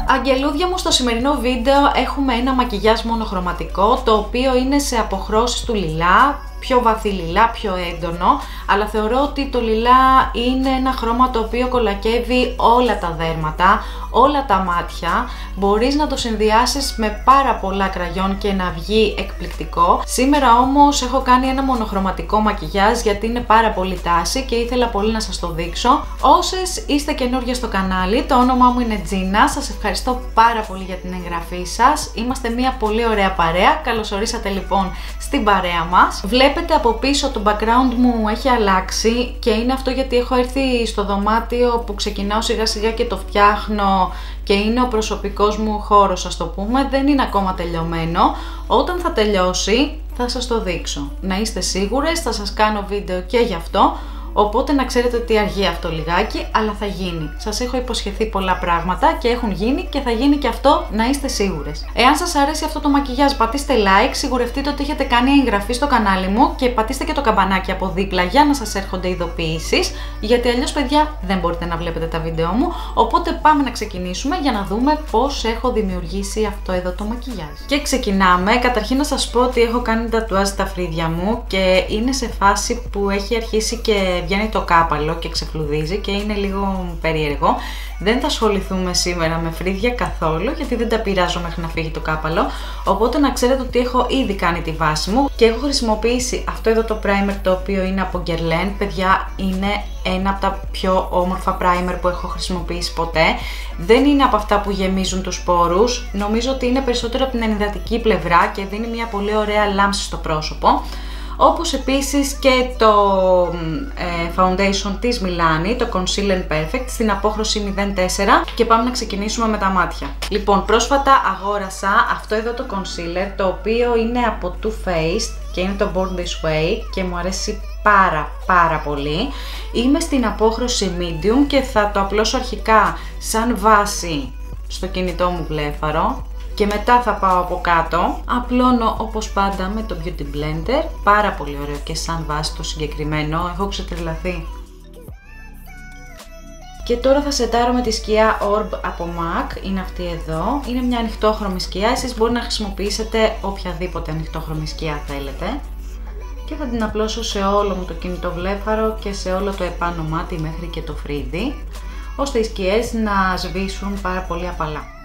Αγγελούδια μου, στο σημερινό βίντεο έχουμε ένα μακιγιάζ μονοχρωματικό, το οποίο είναι σε αποχρώσεις του λιλά, πιο βαθύ λιλά, πιο έντονο, αλλά θεωρώ ότι το λιλά είναι ένα χρώμα το οποίο κολακεύει όλα τα δέρματα, όλα τα μάτια. Μπορείς να το συνδυάσεις με πάρα πολλά κραγιόν και να βγει εκπληκτικό. Σήμερα όμως έχω κάνει ένα μονοχρωματικό μακιγιάζ γιατί είναι πάρα πολύ τάση και ήθελα πολύ να σας το δείξω. Όσες είστε καινούργια στο κανάλι, το όνομά μου είναι Τζίνα, σας ευχαριστώ πάρα πολύ για την εγγραφή σας. Είμαστε μια πολύ ωραία παρέα, καλώς ορίσατε λοιπόν στην παρέα μας. Βλέπετε από πίσω το background μου έχει αλλάξει και είναι αυτό γιατί έχω έρθει στο δωμάτιο που ξεκινάω σιγά σιγά και το φτιάχνω και είναι ο προσωπικός μου χώρος, ας το πούμε. Δεν είναι ακόμα τελειωμένο. Όταν θα τελειώσει θα σας το δείξω. Να είστε σίγουρες, θα σας κάνω βίντεο και γι' αυτό. Οπότε να ξέρετε ότι αργεί αυτό λιγάκι, αλλά θα γίνει. Σας έχω υποσχεθεί πολλά πράγματα και έχουν γίνει και θα γίνει και αυτό, να είστε σίγουρες. Εάν σας αρέσει αυτό το μακιγιάζ, πατήστε like, σιγουρευτείτε ότι έχετε κάνει εγγραφή στο κανάλι μου και πατήστε και το καμπανάκι από δίπλα για να σας έρχονται ειδοποιήσεις, γιατί αλλιώς παιδιά δεν μπορείτε να βλέπετε τα βίντεο μου. Οπότε πάμε να ξεκινήσουμε για να δούμε πώς έχω δημιουργήσει αυτό εδώ το μακιγιάζ. Και ξεκινάμε. Καταρχήν να σας πω ότι έχω κάνει τατουάζ στα φρύδια μου και είναι σε φάση που έχει αρχίσει και βγαίνει το κάπαλο και ξεφλουδίζει και είναι λίγο περίεργο. Δεν θα ασχοληθούμε σήμερα με φρύδια καθόλου γιατί δεν τα πειράζω μέχρι να φύγει το κάπαλο. Οπότε να ξέρετε ότι έχω ήδη κάνει τη βάση μου και έχω χρησιμοποιήσει αυτό εδώ το primer, το οποίο είναι από Guerlain. Παιδιά, είναι ένα από τα πιο όμορφα primer που έχω χρησιμοποιήσει ποτέ. Δεν είναι από αυτά που γεμίζουν τους πόρους. Νομίζω ότι είναι περισσότερο από την ενυδατική πλευρά και δίνει μια πολύ ωραία λάμψη στο πρόσωπο. Όπως επίσης και το foundation της Milani, το Conceal Perfect, στην απόχρωση 04, και πάμε να ξεκινήσουμε με τα μάτια. Λοιπόν, πρόσφατα αγόρασα αυτό εδώ το concealer, το οποίο είναι από Too Faced και είναι το Born This Way και μου αρέσει πάρα πολύ. Είμαι στην απόχρωση medium και θα το απλώσω αρχικά σαν βάση στο κινητό μου βλέφαρο. Και μετά θα πάω από κάτω, απλώνω όπως πάντα με το Beauty Blender, πάρα πολύ ωραίο και σαν βάση το συγκεκριμένο, έχω ξετρελαθεί. Και τώρα θα σετάρω με τη σκιά Orb από MAC, είναι αυτή εδώ, είναι μια ανοιχτόχρωμη σκιά, εσείς μπορείτε να χρησιμοποιήσετε οποιαδήποτε ανοιχτόχρωμη σκιά θέλετε. Και θα την απλώσω σε όλο μου το κινητό βλέφαρο και σε όλο το επάνω μάτι μέχρι και το φρύδι, ώστε οι σκιές να σβήσουν πάρα πολύ απαλά.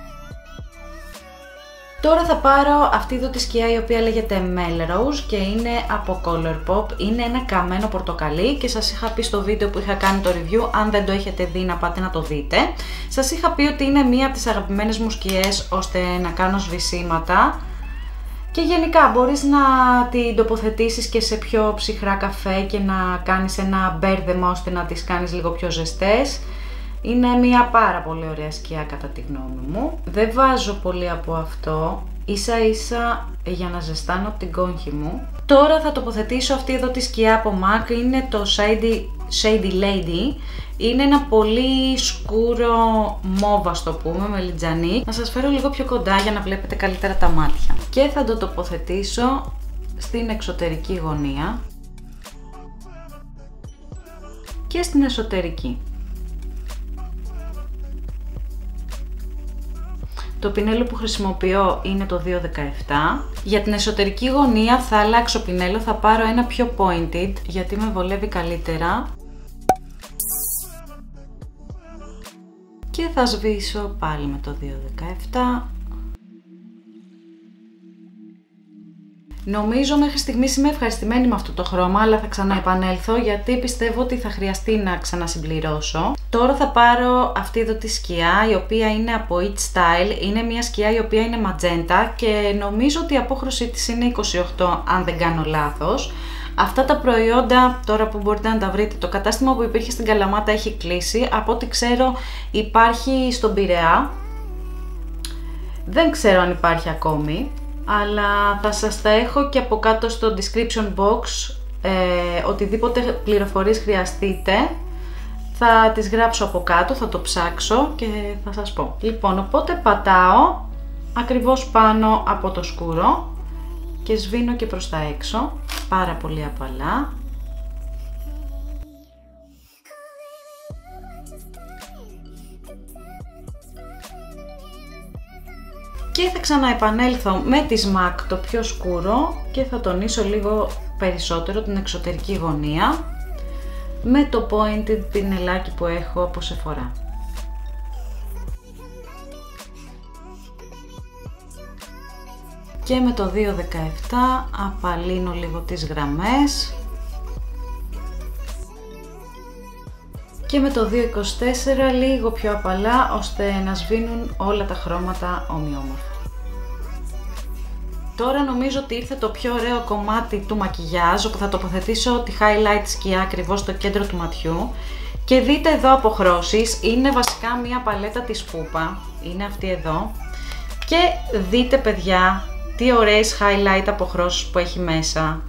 Τώρα θα πάρω αυτή εδώ τη σκιά η οποία λέγεται Melrose και είναι από Colourpop. Είναι ένα καμένο πορτοκαλί και σας είχα πει στο βίντεο που είχα κάνει το review, αν δεν το έχετε δει να πάτε να το δείτε. Σας είχα πει ότι είναι μία από τις αγαπημένες μου σκιές ώστε να κάνω σβησίματα. Και γενικά μπορείς να την τοποθετήσεις και σε πιο ψυχρά καφέ και να κάνεις ένα μπέρδεμα ώστε να τις κάνεις λίγο πιο ζεστές. Είναι μια πάρα πολύ ωραία σκιά κατά τη γνώμη μου. Δεν βάζω πολύ από αυτό, ίσα ίσα για να ζεστάνω από την κόγχη μου. Τώρα θα τοποθετήσω αυτή εδώ τη σκιά από MAC, είναι το Shady Lady. Είναι ένα πολύ σκούρο μόβ, ας το πούμε, με λιτζανί. Να σας φέρω λίγο πιο κοντά για να βλέπετε καλύτερα τα μάτια. Και θα το τοποθετήσω στην εξωτερική γωνία και στην εσωτερική. Το πινέλο που χρησιμοποιώ είναι το 217. Για την εσωτερική γωνία θα αλλάξω πινέλο, θα πάρω ένα πιο pointed γιατί με βολεύει καλύτερα. Και θα σβήσω πάλι με το 217. Νομίζω μέχρι στιγμής είμαι ευχαριστημένη με αυτό το χρώμα, αλλά θα ξαναεπανέλθω γιατί πιστεύω ότι θα χρειαστεί να ξανασυμπληρώσω. Τώρα θα πάρω αυτή εδώ τη σκιά, η οποία είναι από It Style. Είναι μια σκιά η οποία είναι ματζέντα και νομίζω ότι η απόχρωσή της είναι 28, αν δεν κάνω λάθος. Αυτά τα προϊόντα, τώρα που μπορείτε να τα βρείτε, το κατάστημα που υπήρχε στην Καλαμάτα έχει κλείσει. Από ό,τι ξέρω υπάρχει στον Πειραιά. Δεν ξέρω αν υπάρχει ακόμη, αλλά θα σας τα έχω και από κάτω στο description box. Οτιδήποτε πληροφορίες χρειαστείτε Θα τις γράψω από κάτω, θα το ψάξω και θα σας πω. Λοιπόν, οπότε πατάω ακριβώς πάνω από το σκούρο και σβήνω και προς τα έξω, πάρα πολύ απαλά. Και θα ξαναεπανέλθω με τη MAC το πιο σκούρο και θα τονίσω λίγο περισσότερο την εξωτερική γωνία με το pointed πινελάκι που έχω από Sephora. Και με το 217 απαλύνω λίγο τις γραμμές και με το 224 λίγο πιο απαλά ώστε να σβήνουν όλα τα χρώματα ομοιόμορφα. Τώρα νομίζω ότι ήρθε το πιο ωραίο κομμάτι του μακιγιάζ, όπου θα τοποθετήσω τη highlight σκιά ακριβώς στο κέντρο του ματιού και δείτε εδώ αποχρώσεις, είναι βασικά μια παλέτα της Pupa, είναι αυτή εδώ και δείτε παιδιά τι ωραίες highlight αποχρώσεις που έχει μέσα.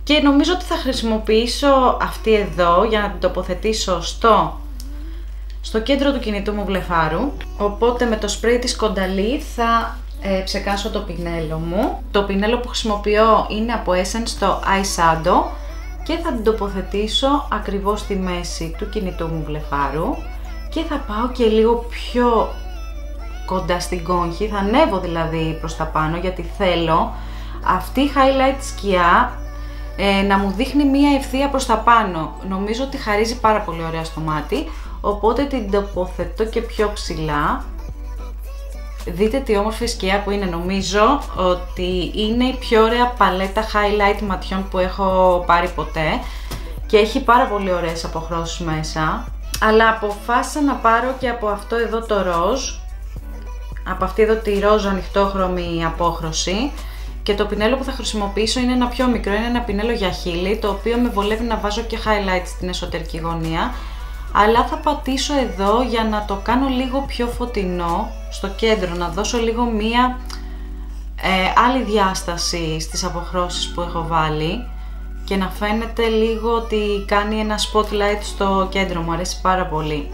Και νομίζω ότι θα χρησιμοποιήσω αυτή εδώ για να την τοποθετήσω στο κέντρο του κινητού μου βλεφάρου. Οπότε με το σπρέι της Κονταλή θα ψεκάσω το πινέλο μου. Το πινέλο που χρησιμοποιώ είναι από Essence το eyeshadow και θα την τοποθετήσω ακριβώς στη μέση του κινητού μου βλεφάρου και θα πάω και λίγο πιο κοντά στην κόγχη, θα ανέβω δηλαδή προς τα πάνω γιατί θέλω αυτή η highlight σκιά να μου δείχνει μία ευθεία προς τα πάνω. Νομίζω ότι χαρίζει πάρα πολύ ωραία στο μάτι, οπότε την τοποθετώ και πιο ψηλά. Δείτε τι όμορφη σκιά που είναι, νομίζω ότι είναι η πιο ωραία παλέτα highlight ματιών που έχω πάρει ποτέ και έχει πάρα πολύ ωραίες αποχρώσεις μέσα, αλλά αποφάσισα να πάρω και από αυτό εδώ το ροζ, από αυτή εδώ τη ροζ ανοιχτόχρωμη απόχρωση. Και το πινέλο που θα χρησιμοποιήσω είναι ένα πιο μικρό, είναι ένα πινέλο για χείλη, το οποίο με βολεύει να βάζω και highlight στην εσωτερική γωνία. Αλλά θα πατήσω εδώ για να το κάνω λίγο πιο φωτεινό στο κέντρο, να δώσω λίγο μία άλλη διάσταση στις αποχρώσεις που έχω βάλει και να φαίνεται λίγο ότι κάνει ένα spotlight στο κέντρο. Μου αρέσει πάρα πολύ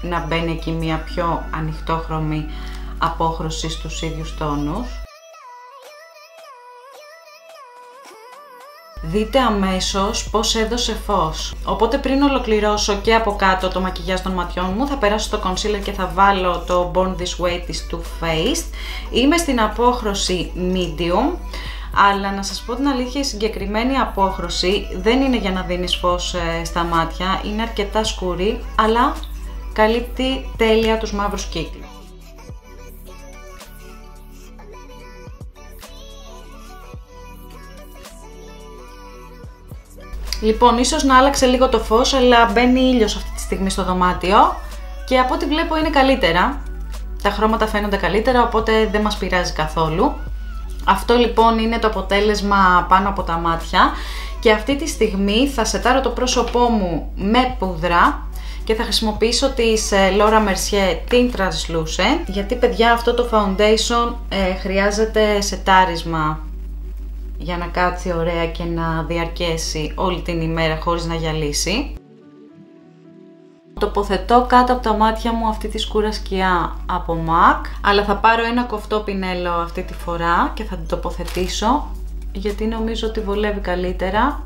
να μπαίνει εκεί μία πιο ανοιχτόχρωμη απόχρωση στους ίδιους τόνους. Δείτε αμέσως πως έδωσε φως. Οπότε πριν ολοκληρώσω και από κάτω το μακιγιάζ των ματιών μου, θα περάσω στο concealer και θα βάλω το Born This Way της Too Faced. Είμαι στην απόχρωση medium, αλλά να σας πω την αλήθεια, η συγκεκριμένη απόχρωση δεν είναι για να δίνεις φως στα μάτια, είναι αρκετά σκουρή, αλλά καλύπτει τέλεια τους μαύρους κύκλους. Λοιπόν, ίσως να άλλαξε λίγο το φως, αλλά μπαίνει ήλιος αυτή τη στιγμή στο δωμάτιο και από ό,τι βλέπω είναι καλύτερα. Τα χρώματα φαίνονται καλύτερα, οπότε δεν μας πειράζει καθόλου. Αυτό λοιπόν είναι το αποτέλεσμα πάνω από τα μάτια και αυτή τη στιγμή θα σετάρω το πρόσωπό μου με πούδρα και θα χρησιμοποιήσω της Laura Mercier την Translucent, γιατί παιδιά αυτό το foundation χρειάζεται σετάρισμα για να κάτσει ωραία και να διαρκέσει όλη την ημέρα χωρίς να γυαλίσει. Τοποθετώ κάτω από τα μάτια μου αυτή τη σκούρα σκιά από MAC, αλλά θα πάρω ένα κοφτό πινέλο αυτή τη φορά και θα την τοποθετήσω γιατί νομίζω ότι βολεύει καλύτερα.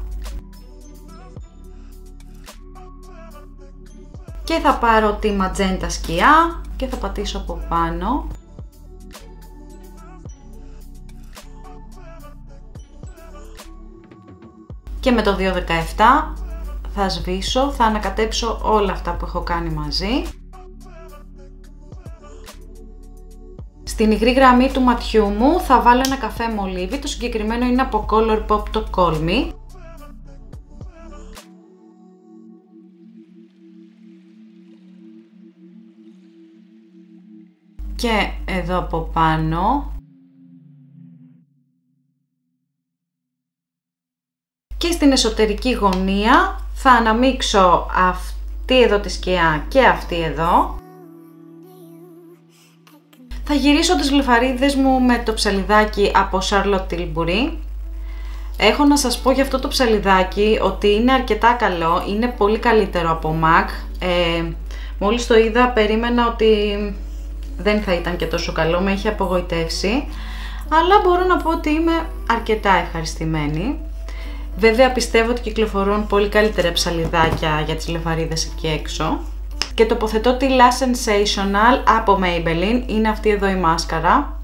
Και θα πάρω τη ματζέντα σκιά και θα πατήσω από πάνω. Και με το 217 θα σβήσω, θα ανακατέψω όλα αυτά που έχω κάνει μαζί. Στην υγρή γραμμή του ματιού μου θα βάλω ένα καφέ μολύβι, το συγκεκριμένο είναι από Colourpop το Call Me. Και εδώ από πάνω. Και στην εσωτερική γωνία θα αναμίξω αυτή εδώ τη σκιά και αυτή εδώ. Θα γυρίσω τις βλεφαρίδες μου με το ψαλιδάκι από Charlotte Tilbury. Έχω να σας πω για αυτό το ψαλιδάκι ότι είναι αρκετά καλό, είναι πολύ καλύτερο από MAC. Μόλις το είδα περίμενα ότι δεν θα ήταν και τόσο καλό, με είχε απογοητεύσει, αλλά μπορώ να πω ότι είμαι αρκετά ευχαριστημένη. Βέβαια πιστεύω ότι κυκλοφορούν πολύ καλύτερα ψαλιδάκια για τις λεφαρίδες εκεί έξω. Και τοποθετώ τη La Sensational από Maybelline, είναι αυτή εδώ η μάσκαρα.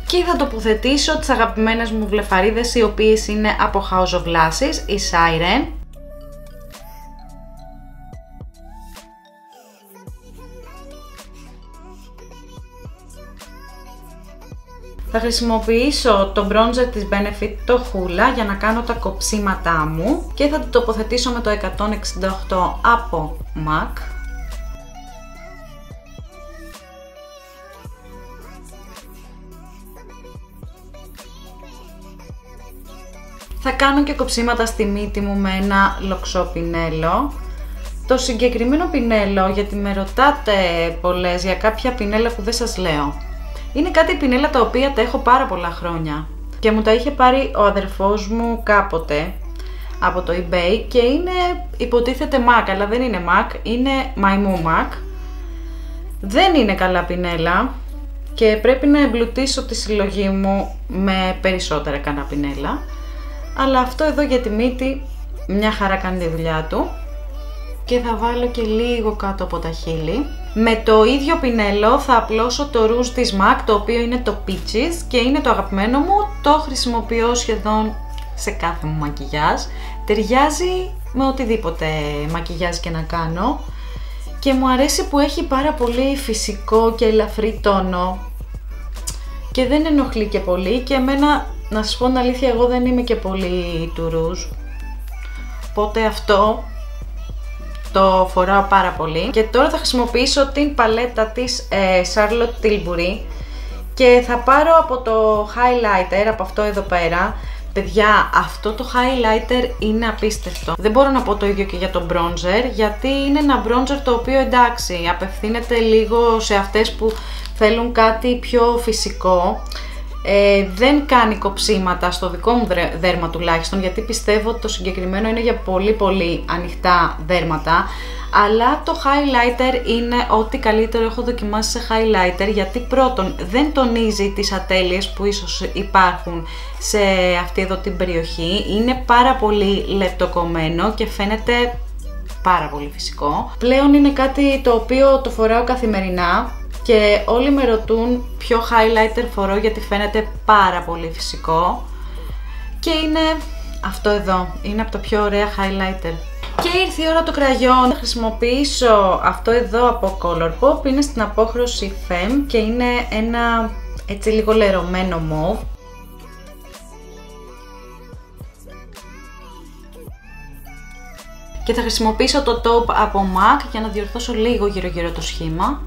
Και θα τοποθετήσω τις αγαπημένες μου βλεφαρίδες, οι οποίες είναι από House of Lashes, η Siren. Θα χρησιμοποιήσω το bronzer της Benefit, το Hoola, για να κάνω τα κοψίματά μου και θα το τοποθετήσω με το 168 από MAC. Θα κάνω και κοψίματα στη μύτη μου με ένα λοξό πινέλο. Το συγκεκριμένο πινέλο, γιατί με ρωτάτε πολλές για κάποια πινέλα που δεν σας λέω, είναι κάτι πινέλα τα οποία τα έχω πάρα πολλά χρόνια και μου τα είχε πάρει ο αδερφός μου κάποτε από το eBay και είναι, υποτίθεται MAC, αλλά δεν είναι MAC, είναι Maimu MAC. Δεν είναι καλά πινέλα και πρέπει να εμπλουτίσω τη συλλογή μου με περισσότερα καλά πινέλα, αλλά αυτό εδώ για τη μύτη μια χαρά κάνει τη δουλειά του. Και θα βάλω και λίγο κάτω από τα χείλη. Με το ίδιο πινέλο θα απλώσω το ρούζ της MAC, το οποίο είναι το Peaches και είναι το αγαπημένο μου. Το χρησιμοποιώ σχεδόν σε κάθε μου μακιγιάζ. Ταιριάζει με οτιδήποτε μακιγιάζ και να κάνω. Και μου αρέσει που έχει πάρα πολύ φυσικό και ελαφρύ τόνο. Και δεν ενοχλεί και πολύ και εμένα, να σας πω την αλήθεια, εγώ δεν είμαι και πολύ του ρούζ. Οπότε αυτό το φοράω πάρα πολύ. Και τώρα θα χρησιμοποιήσω την παλέτα της Charlotte Tilbury και θα πάρω από το highlighter, από αυτό εδώ πέρα. Παιδιά, αυτό το highlighter είναι απίστευτο. Δεν μπορώ να πω το ίδιο και για το bronzer, γιατί είναι ένα bronzer το οποίο, εντάξει, απευθύνεται λίγο σε αυτές που θέλουν κάτι πιο φυσικό. Δεν κάνει κοψίματα στο δικό μου δέρμα τουλάχιστον, γιατί πιστεύω ότι το συγκεκριμένο είναι για πολύ ανοιχτά δέρματα, αλλά το highlighter είναι ό,τι καλύτερο έχω δοκιμάσει σε highlighter, γιατί πρώτον δεν τονίζει τις ατέλειες που ίσως υπάρχουν σε αυτή εδώ την περιοχή, είναι πάρα πολύ λεπτοκομμένο και φαίνεται πάρα πολύ φυσικό. Πλέον είναι κάτι το οποίο το φοράω καθημερινά και όλοι με ρωτούν ποιο highlighter φορώ, γιατί φαίνεται πάρα πολύ φυσικό και είναι αυτό εδώ, είναι από τα πιο ωραία highlighter. Και ήρθε η ώρα του κραγιόν. Θα χρησιμοποιήσω αυτό εδώ από Colourpop, είναι στην απόχρωση Femme και είναι ένα έτσι λίγο λερωμένο μοβ. Και θα χρησιμοποιήσω το taupe από MAC για να διορθώσω λίγο γύρω το σχήμα.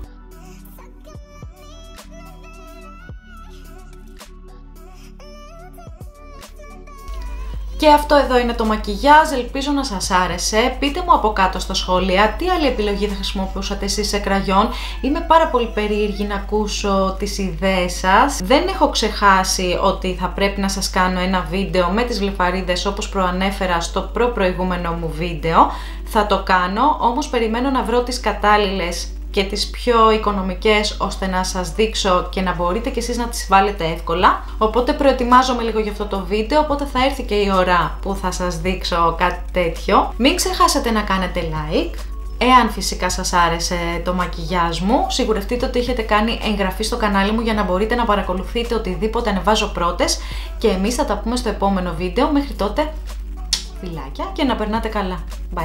Και αυτό εδώ είναι το μακιγιάζ, ελπίζω να σας άρεσε. Πείτε μου από κάτω στα σχόλια τι άλλη επιλογή θα χρησιμοποιούσατε εσείς σε κραγιόν. Είμαι πάρα πολύ περίεργη να ακούσω τις ιδέες σας. Δεν έχω ξεχάσει ότι θα πρέπει να σας κάνω ένα βίντεο με τις βλεφαρίδες όπως προανέφερα στο προηγούμενο μου βίντεο. Θα το κάνω, όμως περιμένω να βρω τις κατάλληλες και τις πιο οικονομικές ώστε να σας δείξω και να μπορείτε και εσείς να τις βάλετε εύκολα. Οπότε προετοιμάζομαι λίγο για αυτό το βίντεο, οπότε θα έρθει και η ώρα που θα σας δείξω κάτι τέτοιο. Μην ξεχάσετε να κάνετε like. Εάν φυσικά σας άρεσε το μακιγιάζ μου, σιγουρευτείτε ότι έχετε κάνει εγγραφή στο κανάλι μου για να μπορείτε να παρακολουθείτε οτιδήποτε ανεβάζω πρώτες και εμείς θα τα πούμε στο επόμενο βίντεο. Μέχρι τότε, φιλάκια και να περνάτε καλά. Bye!